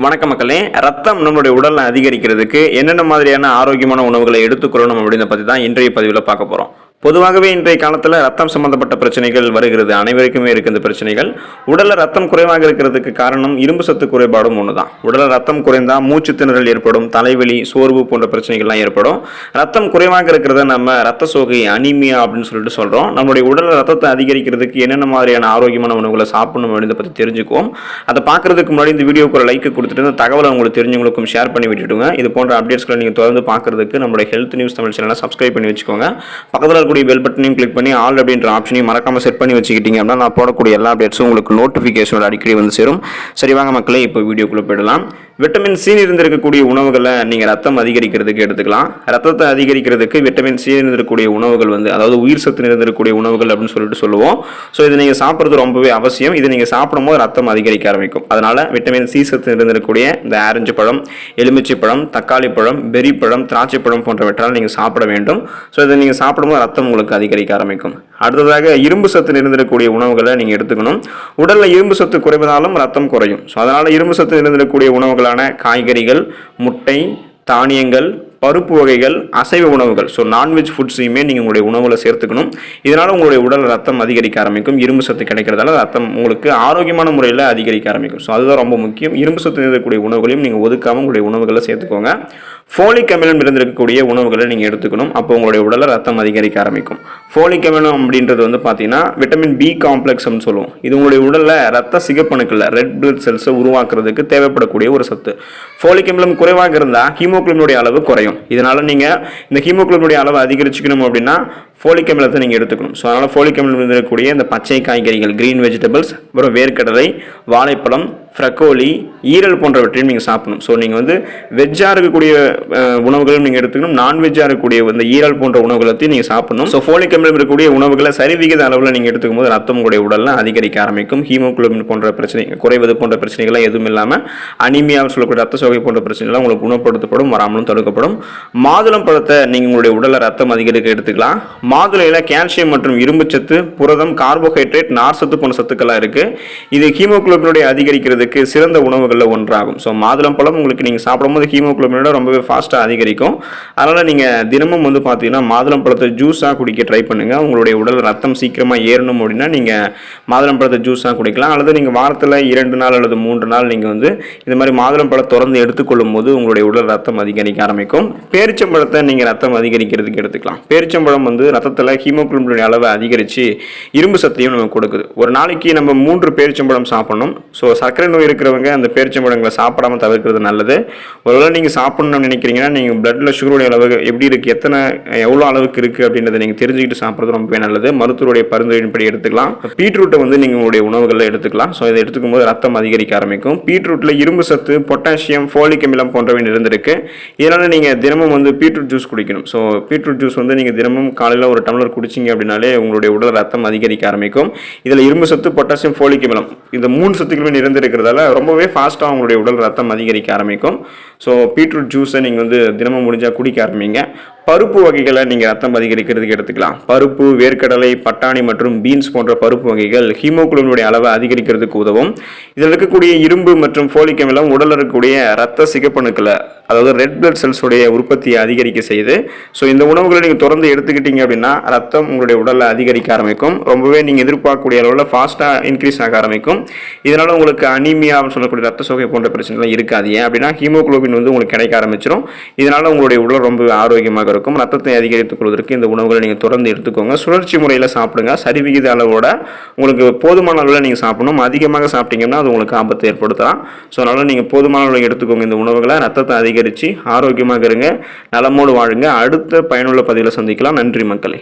வணக்க மக்களே, ரத்தம் நம்மளுடைய உடல்ல அதிகரிக்கிறதுக்கு என்னென்ன மாதிரியான ஆரோக்கியமான உணவுகளை எடுத்துக்கொள்ளணும் அப்படின்றத பத்தி தான் இன்றைய பதிவில் பார்க்க போறோம். பொதுவாகவே இன்றைய காலத்தில் ரத்தம் சம்பந்தப்பட்ட பிரச்சனைகள் வருகிறது. அனைவருக்குமே இருக்கு இந்த பிரச்சனைகள். உடல்ல ரத்தம் குறைவாக இருக்கிறதுக்கு காரணம் இரும்பு சத்து குறைபாடும் ஒண்ணுதான். உடல்ல ரத்தம் குறைந்தா மூச்சு திணறல் ஏற்படும், தலைவலி, சோர்வு போன்ற பிரச்சனைகள்லாம் ஏற்படும். ரத்தம் குறைவாக இருக்கிறத நம்ம ரத்த சோகை, அனீமியா அப்படின்னு சொல்லிட்டு சொல்றோம். நம்மளுடைய உடல்ல ரத்தத்தை அதிகரிக்கிறதுக்கு என்னென்ன மாதிரியான ஆரோக்கியமான உணவுகளை சாப்பிடணும் அப்படின்றத பத்தி தெரிஞ்சுக்குவோம். அதை பார்க்கறதுக்கு முன்னாடி இந்த வீடியோக்கு ஒரு லைக் கொடுத்துட்டு இந்த தகவலை உங்களுக்கு தெரிஞ்சவங்களுக்கும் ஷேர் பண்ணி விட்டுடுங்க. இது போன்ற அப்டேட்ஸ்களை நீங்க தொடர்ந்து பார்க்கறதுக்கு நம்மளுடைய ஹெல்த் நியூஸ் தமிழ் சேனலை சப்ஸ்கிரைப் பண்ணி வச்சுக்கோங்க. பக்கத்தில் பெல் பட்டனையும் கிளிக் பண்ணி ஆல் அப்படின்ற ஆப்ஷனையும் மறக்காம செட் பண்ணி வச்சுக்கிட்டீங்க அப்படின்னா நான் போடக்கூடிய எல்லா அப்டேட்ஸும் உங்களுக்கு நோட்டிஃபிகேஷனோட அடிக்கடி வந்து சேரும். சரி வாங்க மக்களே, இப்போ வீடியோக்குள்ள போயிடலாம். விட்டமின் சி இருந்திருக்கக்கூடிய உணவுகளை நீங்கள் ரத்தம் அதிகரிக்கிறதுக்கு எடுத்துக்கலாம். ரத்தத்தை அதிகரிக்கிறதுக்கு விட்டமின் சி இருந்திருக்கக்கூடிய உணவுகள் அதாவது உயிர் சத்து இருந்திருக்கக்கூடிய உணவுகள் அப்படின்னு சொல்லிட்டு சொல்லுவோம். ஸோ இதை நீங்கள் சாப்பிட்றது ரொம்பவே அவசியம். இதை நீங்கள் சாப்பிடும்போது ரத்தம் அதிகரிக்க ஆரம்பிக்கும். அதனால விட்டமின் சி சத்து இருந்திருக்கக்கூடிய இந்த ஆரஞ்சு பழம், எலுமிச்சை பழம், தக்காளி பழம், பெரி பழம், திராட்சை பழம் போன்றவற்றால் நீங்கள் சாப்பிட வேண்டும். ஸோ இதை நீங்கள் சாப்பிடும்போது ரத்தம் உங்களுக்கு அதிகரிக்க ஆரம்பிக்கும். அடுத்ததாக இரும்பு சத்து இருந்திருக்கக்கூடிய உணவுகளை நீங்கள் எடுத்துக்கணும். உடல்ல இரும்பு சத்து குறைவதாலும் ரத்தம் குறையும். ஸோ அதனால இரும்பு சத்து இருந்திருக்கக்கூடிய உணவுகளான காய்கறிகள், முட்டை, தானியங்கள், பருப்பு வகைகள், அசைவ உணவுகள், ஸோ நான்வெஜ் ஃபுட்ஸையுமே நீங்கள் உங்களுடைய உணவில் சேர்த்துக்கணும். இதனால் உங்களுடைய உடல் ரத்தம் அதிகரிக்க ஆரம்பிக்கும். இரும்பு சத்து கிடைக்கிறதால ரத்தம் உங்களுக்கு ஆரோக்கியமான முறையில் அதிகரிக்க ஆரம்பிக்கும். ஸோ அதுதான் ரொம்ப முக்கியம். இரும்பு சத்து இருக்கக்கூடிய உணவுகளையும் நீங்கள் ஒதுக்காமல் உங்களுடைய உணவுகளை சேர்த்துக்கோங்க. ஃபோலிக் அமிலம் இருந்திருக்கக்கூடிய உணவுகளை நீங்கள் எடுத்துக்கணும். அப்போ உங்களுடைய உடலில் ரத்தம் அதிகரிக்க ஆரம்பிக்கும். ஃபோலிக் அமிலம் அப்படின்றது பார்த்தீங்கன்னா விட்டமின் பி காம்ப்ளெக்ஸ் அப்படின்னு சொல்லுவோம். இது உங்களுடைய உடலில் ரத்த சிகப்பணுக்கள், ரெட் பிளட் செல்ஸை உருவாக்குறதுக்கு தேவைப்படக்கூடிய ஒரு சத்து. ஃபோலிக் அமிலம் குறைவாக இருந்தால் ஹீமோகுளோபினுடைய அளவு குறையும். இதனால நீங்கள் இந்த ஹீமோகுளோபினுடைய அளவை அதிகரிச்சுக்கணும் அப்படின்னா ஃபோலிக் அமிலத்தை நீங்கள் எடுத்துக்கணும். ஸோ அதனால் ஃபோலிக் அமிலம் இருக்கக்கூடிய இந்த பச்சை காய்கறிகள், கிரீன் வெஜிடபிள்ஸ், அப்புறம் வேர்க்கடலை, வாழைப்பழம், ஃப்ரக்கோலி, ஈரல் போன்றவற்றையும் நீங்கள் சாப்பிடணும். ஸோ நீங்கள் வெஜ்ஜாக இருக்கக்கூடிய உணவுகளும் நீங்கள் எடுத்துக்கணும். நான்வெஜ்ஜாக இருக்கக்கூடிய இந்த ஈரல் போன்ற உணவுகளையும் நீங்கள் சாப்பிடணும். ஸோ ஃபோலிக் அமிலம் இருக்கக்கூடிய உணவுகளை சரிவிகித அளவில் நீங்கள் எடுத்துக்கும் போது ரத்தம் உங்களுடைய உடலில் அதிகரிக்க ஆரம்பிக்கும். ஹீமோகுளோபின் போன்ற பிரச்சனை குறைவது போன்ற பிரச்சனைகள்லாம் எதுவும் இல்லாமல் அனிமியான்னு சொல்லக்கூடிய ரத்த சோகை போன்ற பிரச்சனைகள்லாம் உங்களுக்கு குணப்படுத்தப்படும், வராமலும் தடுக்கப்படும். மாதுளம் பழத்தை நீங்கள் உங்களுடைய உடலில் ரத்தம் அதிகரிக்க எடுத்துக்கலாம். மாதுளையில் கால்சியம் மற்றும் இரும்பு சத்து, புரதம், கார்போஹைட்ரேட், நார் சத்து போன்ற சத்துக்கள்லாம் இருக்கு. இது ஹீமோகுளோபினுடைய அதிகரிக்கிறதுக்கு சிறந்த உணவுகளில் ஒன்றாகும். ஸோ மாதுளம் பழம் உங்களுக்கு நீங்கள் சாப்பிடும்போது ஹீமோகுளோபினோட ரொம்பவே ஃபாஸ்ட்டாக அதிகரிக்கும். அதனால் நீங்கள் தினமும் பார்த்தீங்கன்னா மாதுளம் பழத்தை ஜூஸாக குடிக்க ட்ரை பண்ணுங்க. உங்களுடைய உடல் ரத்தம் சீக்கிரமாக ஏறணும் அப்படின்னா நீங்கள் மாதுளம் பழத்தை ஜூஸாக குடிக்கலாம். அல்லது நீங்கள் வாரத்தில் 2 நாள் அல்லது 3 நாள் நீங்கள் இந்த மாதிரி மாதுளம் பழம் தொடர்ந்து எடுத்துக்கொள்ளும் போது உங்களுடைய உடல் ரத்தம் அதிகரிக்க ஆரம்பிக்கும். பேரிச்சம்பழத்தை நீங்கள் ரத்தம் அதிகரிக்கிறதுக்கு எடுத்துக்கலாம். பேரிச்சம்பழம் ரத்தத்தில் ஹீமோகுளோபினுடைய அளவை அதிகரித்து இரும்பு சத்தையும் நமக்கு கொடுக்குது. ஒரு நாளைக்கு நம்ம 3 பேரிச்சம்பழம் சாப்பிடணும். ஸோ சர்க்கரை நோய் இருக்கிறவங்க அந்த பேரிச்சம்பழங்களை சாப்பிடாம தவிர்க்கிறது நல்லது. ஒருவேளை நீங்கள் சாப்பிடணும்னு நினைக்கிறீங்கன்னா நீங்கள் பிளட்ல சுகருடைய அளவு எப்படி இருக்குது, எவ்வளோ அளவுக்கு இருக்குது அப்படின்றத நீங்கள் தெரிஞ்சுக்கிட்டு சாப்பிட்றது ரொம்பவே நல்லது. மருத்துவருடைய பரிந்துரையின்படி எடுத்துக்கலாம். பீட்ரூட்டை நீங்கள் உங்களுடைய உணவுகளில் எடுத்துக்கலாம். ஸோ இதை எடுத்துக்கும் போது ரத்தம் அதிகரிக்க ஆரம்பிக்கும். பீட்ரூட்டில் இரும்பு சத்து, பொட்டாசியம், ஃபோலிக் அமிலம் போன்றவை இருந்திருக்கு. இதனால் நீங்கள் தினமும் பீட்ரூட் ஜூஸ் குடிக்கணும். ஸோ பீட்ரூட் ஜூஸ் நீங்கள் தினமும் காலையில் ஒரு டம்ளர் குடிச்சிங்க அப்படின்னாலே உங்களுடைய உடல் ரத்தம் அதிகரிக்க ஆரம்பிக்கும். இதில் இரும்பு சத்து, பொட்டாசியம், ஃபோலிக் அமிலம் இந்த 3 சத்துக்களுமே இருக்கிறதால ரொம்பவே ஃபாஸ்ட்டாக உங்களுடைய உடல் ரத்தம் அதிகரிக்க ஆரம்பிக்கும். ஸோ பீட்ரூட் ஜூஸை நீங்கள் தினமும் முடிஞ்சால் குடிக்க ஆரம்பிங்க. பருப்பு வகைகளை நீங்கள் ரத்தம் அதிகரிக்கிறதுக்கு எடுத்துக்கலாம். பருப்பு, வேர்க்கடலை, பட்டாணி மற்றும் பீன்ஸ் போன்ற பருப்பு வகைகள் ஹீமோகுளோபினுடைய அளவை அதிகரிக்கிறதுக்கு உதவும். இதில் இருக்கக்கூடிய இரும்பு மற்றும் ஃபோலிக் அமிலம் உடலில் இருக்கக்கூடிய ரத்த சிகப்பணுக்களை, அதாவது ரெட் பிளட் செல்ஸுடைய உற்பத்தியை அதிகரிக்க செய்யுது. ஸோ இந்த உணவுகளை நீங்கள் தொடர்ந்து எடுத்துக்கிட்டீங்க அப்படின்னா ரத்தம் உங்களுடைய உடலில் அதிகரிக்க ஆரம்பிக்கும். ரொம்பவே நீங்கள் எதிர்பார்க்கக்கூடிய அளவில் ஃபாஸ்ட்டாக இன்க்ரீஸ் ஆக ஆரம்பிக்கும். இதனால் உங்களுக்கு அனீமியா சொல்லக்கூடிய ரத்த சோகை போன்ற பிரச்சனைலாம் இருக்காது. ஏன் அப்படின்னா ஹீமோகுளோபின் உங்களுக்கு கிடைக்க ஆரம்பிச்சிடும். இதனால் உங்களுடைய உடல் ரொம்ப ஆரோக்கியமாக இருக்கும். ரத்தத்தை அதிகரித்துக் கொள்வதற்கு இந்த உணவுகளை நீங்கள் தொடர்ந்து எடுத்துக்கோங்க. சுழற்சி முறையில் சாப்பிடுங்க. சரிவிகித அளவோட உங்களுக்கு போதுமான அளவில் நீங்கள் சாப்பிடணும். அதிகமாக சாப்பிட்டீங்கன்னா அது உங்களுக்கு ஆபத்தை ஏற்படுத்தலாம். ஸோ அதனால் நீங்கள் போதுமான அளவில் எடுத்துக்கோங்க இந்த உணவுகளை. ரத்தத்தை அதிகரித்து ஆரோக்கியமாக இருங்க, நலமோடு வாழுங்க. அடுத்த பயனுள்ள பதிவில் சந்திக்கலாம். நன்றி மக்களே.